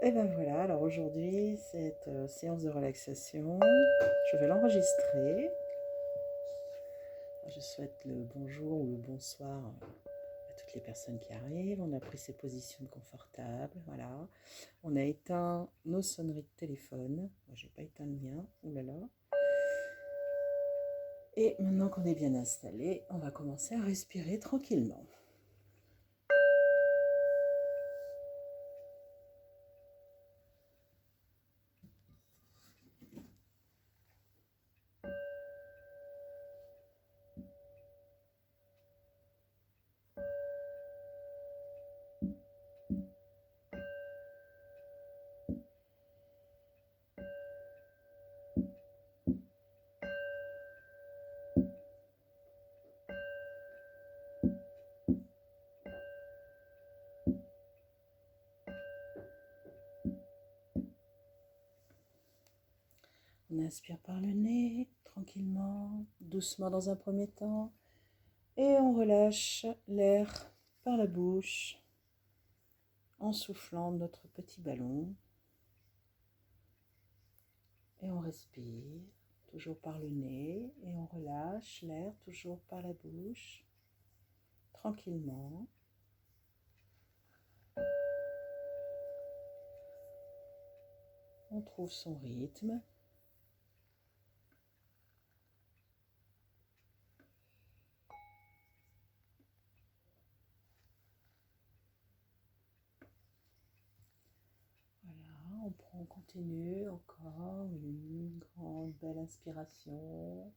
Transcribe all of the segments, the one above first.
Et ben voilà, alors aujourd'hui, cette séance de relaxation, je vais l'enregistrer. Je souhaite le bonjour ou le bonsoir à toutes les personnes qui arrivent. On a pris ses positions confortables, voilà. On a éteint nos sonneries de téléphone. Moi, j'ai pas éteint le mien, oulala. Et maintenant qu'on est bien installé, on va commencer à respirer tranquillement. On inspire par le nez, tranquillement, doucement dans un premier temps. Et on relâche l'air par la bouche en soufflant notre petit ballon. Et on respire, toujours par le nez, et on relâche l'air, toujours par la bouche, tranquillement. On trouve son rythme. Voilà, on continue encore une grande belle inspiration.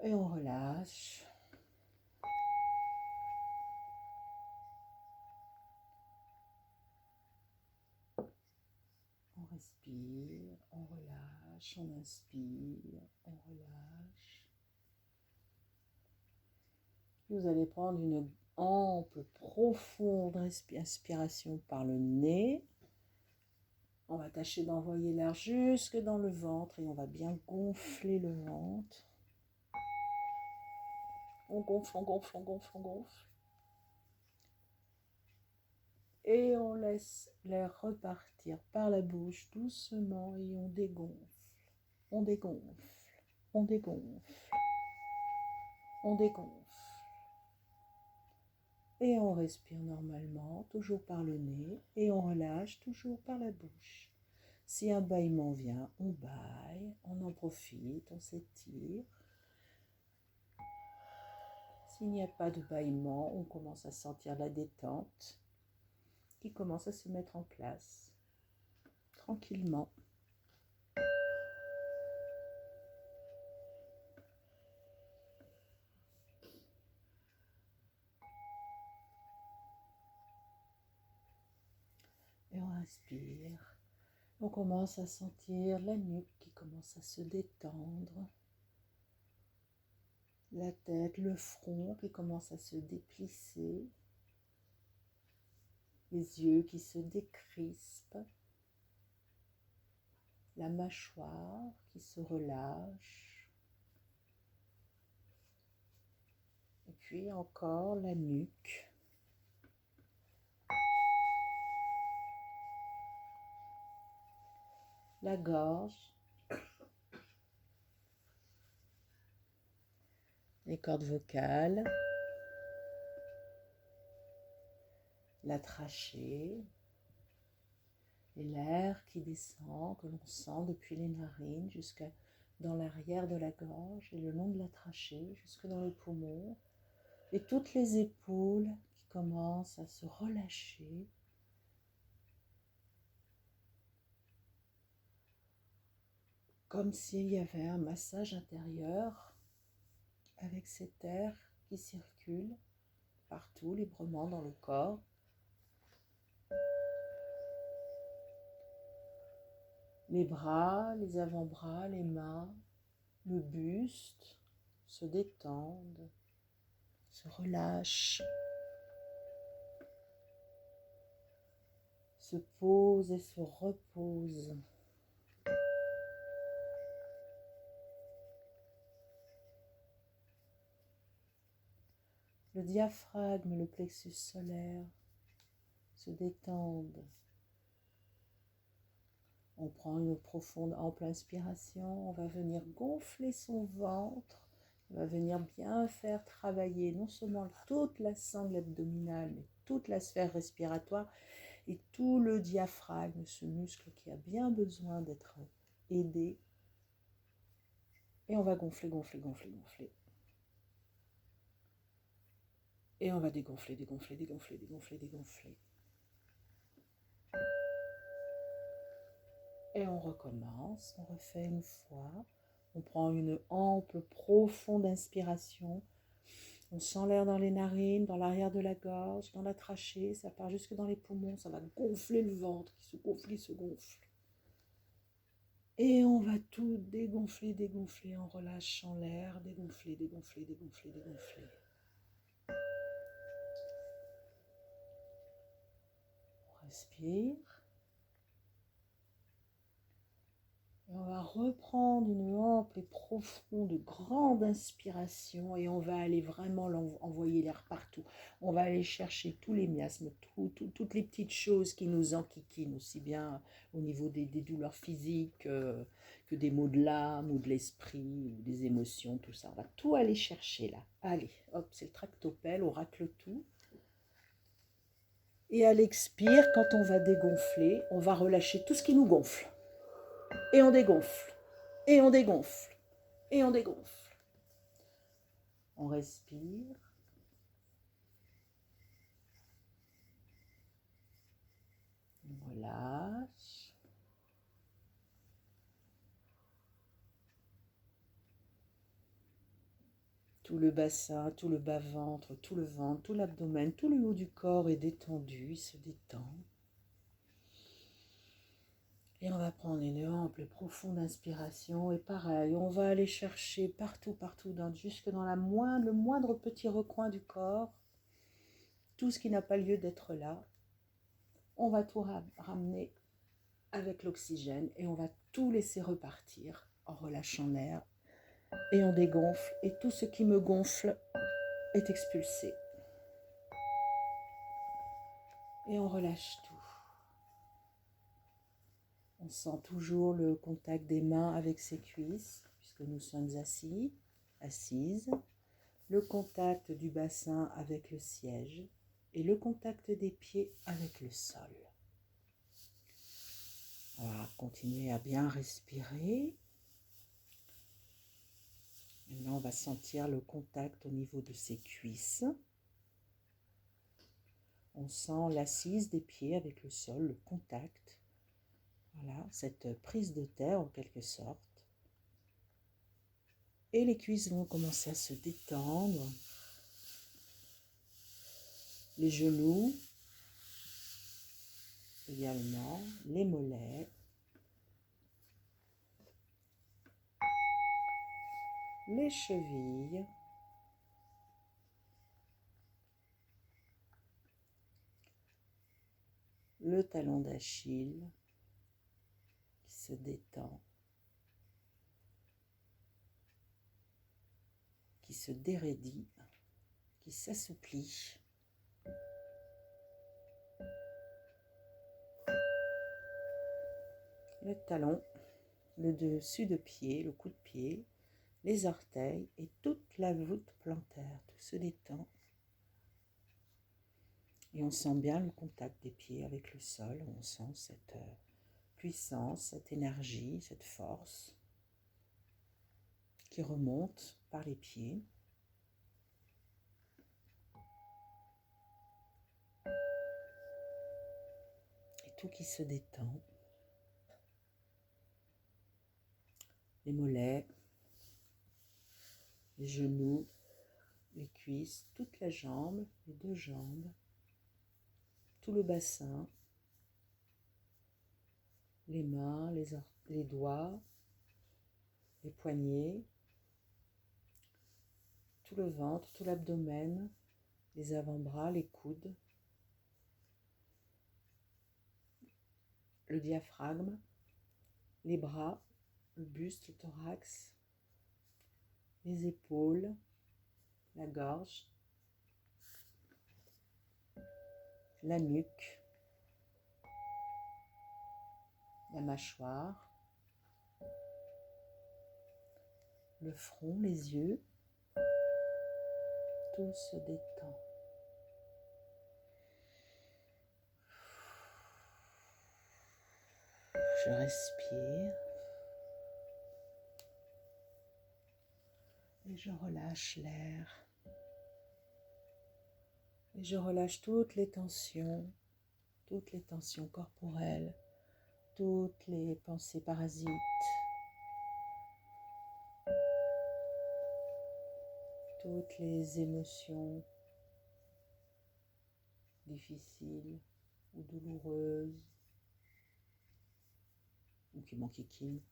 Et on relâche. On respire, on relâche, on inspire, on relâche. Vous allez prendre une ample, profonde inspiration par le nez. On va tâcher d'envoyer l'air jusque dans le ventre et on va bien gonfler le ventre. On gonfle, on gonfle, on gonfle, on gonfle. Et on laisse l'air repartir par la bouche doucement et on dégonfle. On dégonfle, on dégonfle, on dégonfle. Et on respire normalement, toujours par le nez, et on relâche toujours par la bouche. Si un bâillement vient, on bâille, on en profite, on s'étire. S'il n'y a pas de bâillement, on commence à sentir la détente qui commence à se mettre en place, tranquillement. Et on inspire. On commence à sentir la nuque qui commence à se détendre, la tête, le front qui commence à se déplisser, les yeux qui se décrispent, la mâchoire qui se relâche, et puis encore la nuque. La gorge, les cordes vocales, la trachée, et l'air qui descend, que l'on sent depuis les narines jusqu'à dans l'arrière de la gorge et le long de la trachée, jusque dans les poumons, et toutes les épaules qui commencent à se relâcher. Comme s'il y avait un massage intérieur avec cet air qui circule partout librement dans le corps. Les bras, les avant-bras, les mains, le buste se détendent, se relâchent, se posent et se reposent. Le diaphragme et le plexus solaire se détendent. On prend une profonde, ample inspiration. On va venir gonfler son ventre. On va venir bien faire travailler non seulement toute la sangle abdominale, mais toute la sphère respiratoire et tout le diaphragme, ce muscle qui a bien besoin d'être aidé. Et on va gonfler, gonfler, gonfler, gonfler. Et on va dégonfler, dégonfler, dégonfler, dégonfler, dégonfler. Et on recommence, on refait une fois. On prend une ample, profonde inspiration. On sent l'air dans les narines, dans l'arrière de la gorge, dans la trachée. Ça part jusque dans les poumons. Ça va gonfler le ventre qui se gonfle, il se gonfle. Et on va tout dégonfler, dégonfler en relâchant l'air. Dégonfler, dégonfler, dégonfler, dégonfler. On respire. Et on va reprendre une ample et profonde, grande inspiration et on va aller vraiment envoyer l'air partout. On va aller chercher tous les miasmes, toutes les petites choses qui nous enquiquinent, aussi bien au niveau des douleurs physiques que des maux de l'âme ou de l'esprit ou des émotions, tout ça. On va tout aller chercher là. Allez, hop, c'est le tractopelle, on racle tout. Et à l'expire, quand on va dégonfler, on va relâcher tout ce qui nous gonfle. Et on dégonfle, et on dégonfle, et on dégonfle. On respire. On relâche. Tout le bassin, tout le bas-ventre, tout le ventre, tout l'abdomen, tout le haut du corps est détendu, il se détend. Et on va prendre une ample et profonde inspiration. Et pareil, on va aller chercher partout, partout, jusque dans le moindre petit recoin du corps. Tout ce qui n'a pas lieu d'être là. On va tout ramener avec l'oxygène et on va tout laisser repartir en relâchant l'air. Et on dégonfle et tout ce qui me gonfle est expulsé. Et on relâche tout. On sent toujours le contact des mains avec ses cuisses, puisque nous sommes assis, assises. Le contact du bassin avec le siège et le contact des pieds avec le sol. On va continuer à bien respirer. Maintenant, on va sentir le contact au niveau de ses cuisses. On sent l'assise des pieds avec le sol, le contact. Voilà, cette prise de terre en quelque sorte. Et les cuisses vont commencer à se détendre. Les genoux également, les mollets. Les chevilles. Le talon d'Achille qui se détend, qui se déraidit, qui s'assouplit. Le talon, le dessus de pied, le coup de pied, les orteils et toute la voûte plantaire, tout se détend. Et on sent bien le contact des pieds avec le sol, on sent cette puissance, cette énergie, cette force qui remonte par les pieds. Et tout qui se détend. Les mollets, les genoux, les cuisses, toute la jambe, les deux jambes, tout le bassin, les mains, les doigts, les poignets, tout le ventre, tout l'abdomen, les avant-bras, les coudes, le diaphragme, les bras, le buste, le thorax, les épaules, la gorge, la nuque, la mâchoire, le front, les yeux, tout se détend. Je respire et je relâche l'air. Et je relâche toutes les tensions corporelles, toutes les pensées parasites, toutes les émotions difficiles ou douloureuses ou qui m'enquiquinent.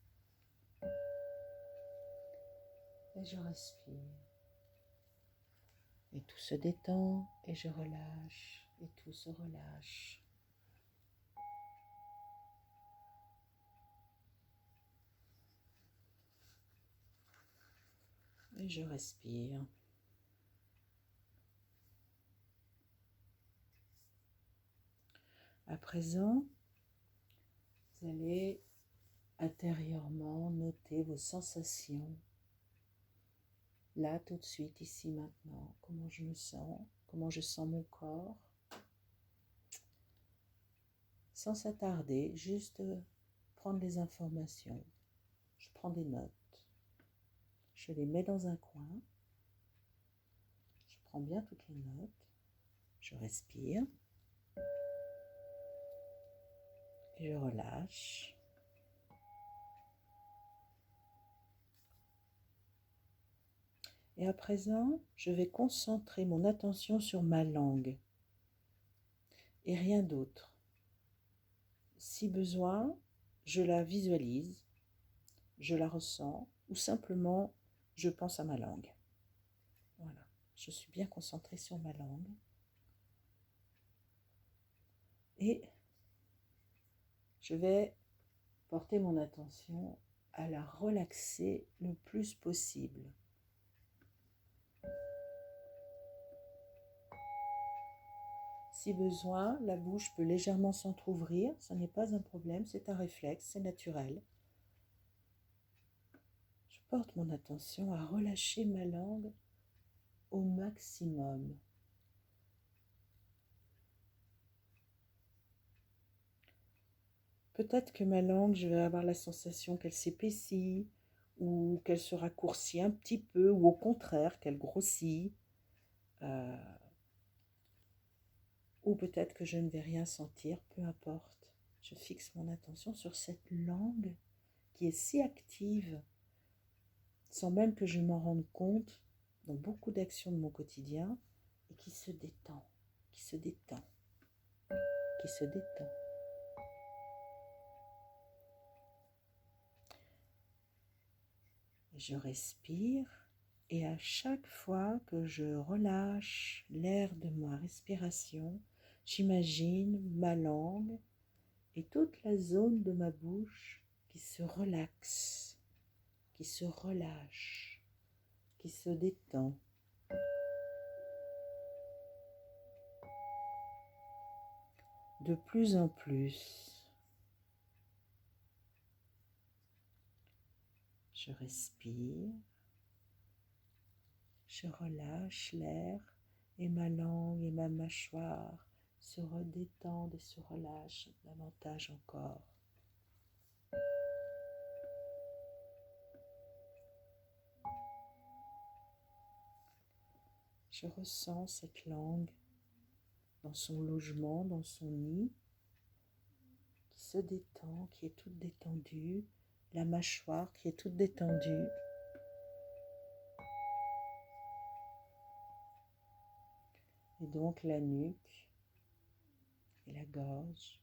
Et je respire. Et tout se détend et je relâche et tout se relâche. Et je respire. À présent, vous allez intérieurement noter vos sensations. Là, tout de suite, ici, maintenant, comment je me sens, comment je sens mon corps. Sans s'attarder, juste prendre les informations. Je prends des notes. Je les mets dans un coin. Je prends bien toutes les notes. Je respire. Et je relâche. Et à présent, je vais concentrer mon attention sur ma langue et rien d'autre. Si besoin, je la visualise, je la ressens ou simplement je pense à ma langue. Voilà, je suis bien concentrée sur ma langue. Et je vais porter mon attention à la relaxer le plus possible. Si besoin, la bouche peut légèrement s'entrouvrir, ce n'est pas un problème, c'est un réflexe, c'est naturel. Je porte mon attention à relâcher ma langue au maximum. Peut-être que ma langue, je vais avoir la sensation qu'elle s'épaissit ou qu'elle se raccourcit un petit peu ou au contraire qu'elle grossit. Ou peut-être que je ne vais rien sentir, peu importe. Je fixe mon attention sur cette langue qui est si active, sans même que je m'en rende compte, dans beaucoup d'actions de mon quotidien, et qui se détend, qui se détend, qui se détend. Je respire et à chaque fois que je relâche l'air de ma respiration, j'imagine ma langue et toute la zone de ma bouche qui se relaxe, qui se relâche, qui se détend. De plus en plus. Je respire, je relâche l'air et ma langue et ma mâchoire se redétendent et se relâchent davantage encore. Je ressens cette langue dans son logement, dans son nid, qui se détend, qui est toute détendue, la mâchoire qui est toute détendue. Et donc la nuque et la gorge.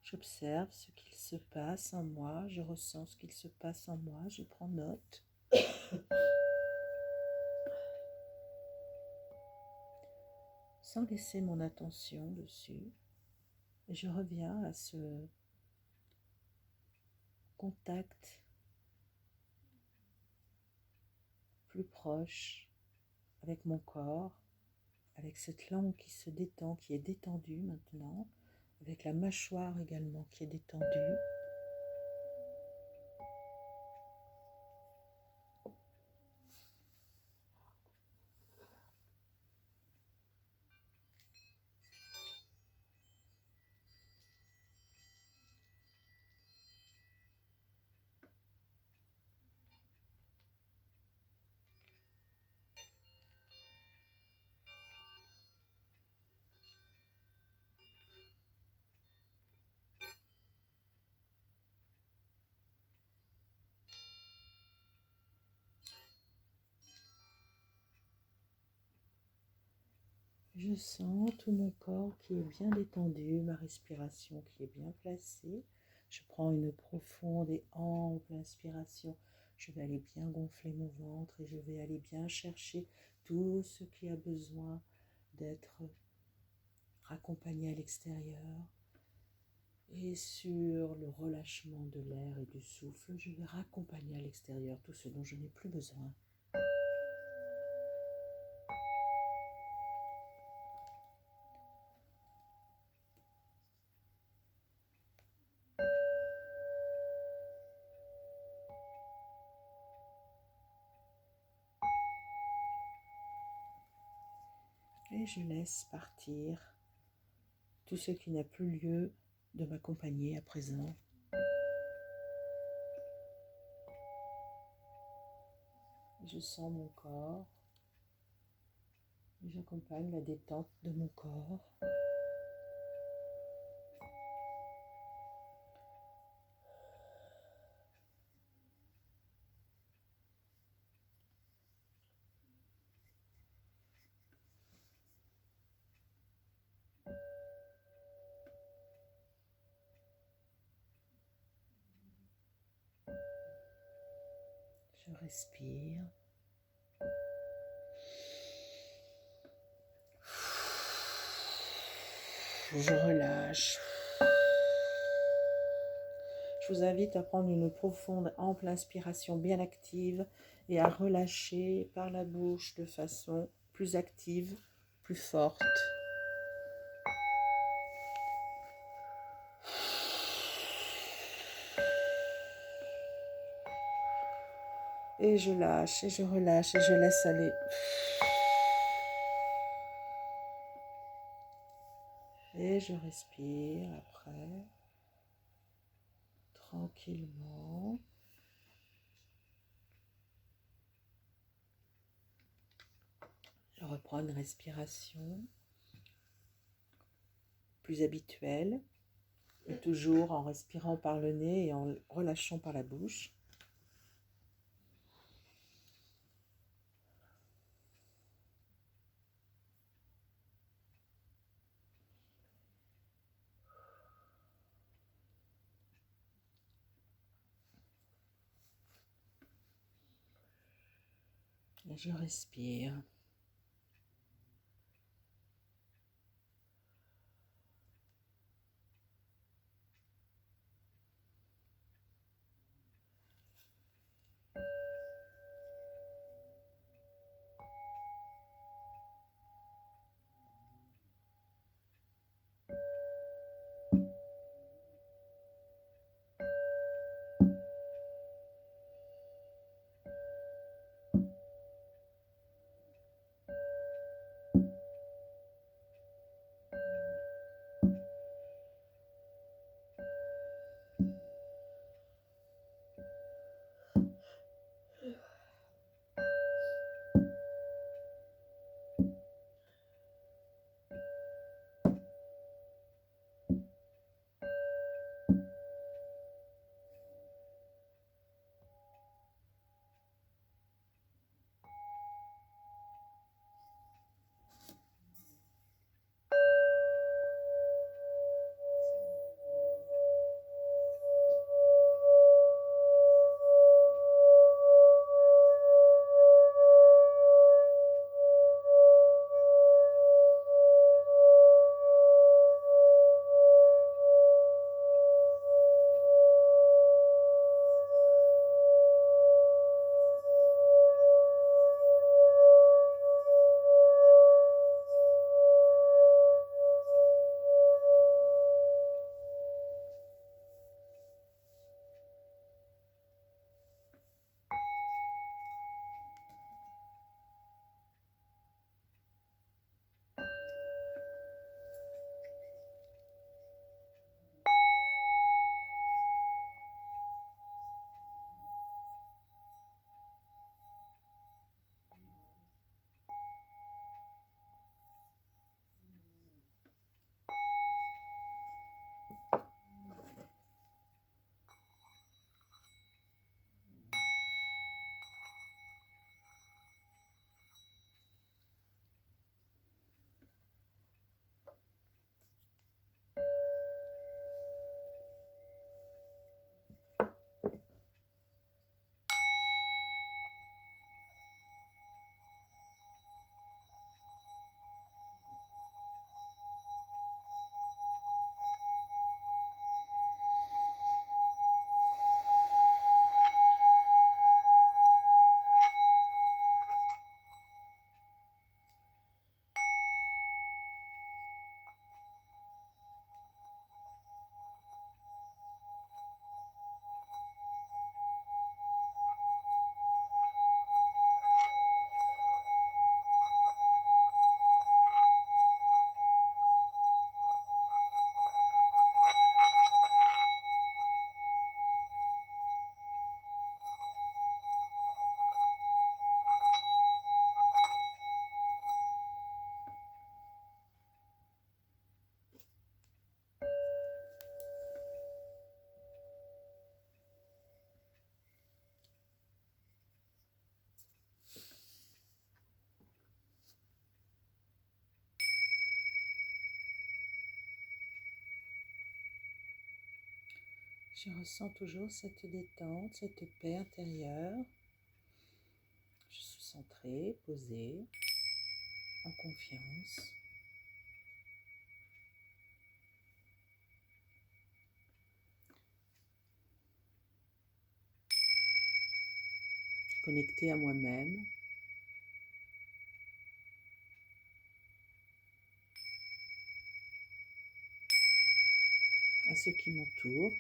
J'observe ce qu'il se passe en moi, je ressens ce qu'il se passe en moi, je prends note. Sans laisser mon attention dessus. Et je reviens à ce contact plus proche avec mon corps, avec cette langue qui se détend, qui est détendue maintenant, avec la mâchoire également qui est détendue. Je sens tout mon corps qui est bien détendu, ma respiration qui est bien placée. Je prends une profonde et ample inspiration. Je vais aller bien gonfler mon ventre et je vais aller bien chercher tout ce qui a besoin d'être raccompagné à l'extérieur. Et sur le relâchement de l'air et du souffle, je vais raccompagner à l'extérieur tout ce dont je n'ai plus besoin. Et je laisse partir tout ce qui n'a plus lieu de m'accompagner à présent. Je sens mon corps. J'accompagne la détente de mon corps. Je respire. Je relâche. Je vous invite à prendre une profonde, ample inspiration bien active et à relâcher par la bouche de façon plus active, plus forte. Et je lâche, et je relâche, et je laisse aller. Et je respire après, tranquillement. Je reprends une respiration plus habituelle, et toujours en respirant par le nez et en relâchant par la bouche. Et je respire. Je ressens toujours cette détente, cette paix intérieure. Je suis centrée, posée, en confiance. Connectée à moi-même. À ceux qui m'entourent.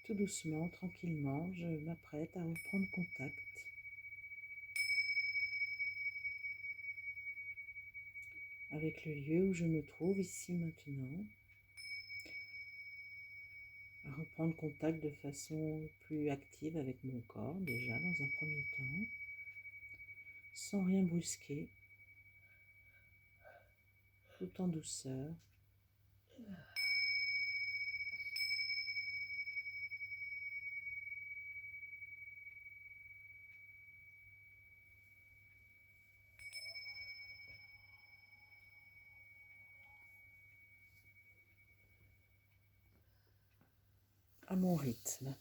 Tout doucement, tranquillement, je m'apprête à reprendre contact avec le lieu où je me trouve ici maintenant, à reprendre contact de façon plus active avec mon corps déjà dans un premier temps, sans rien brusquer, tout en douceur. À mon rythme.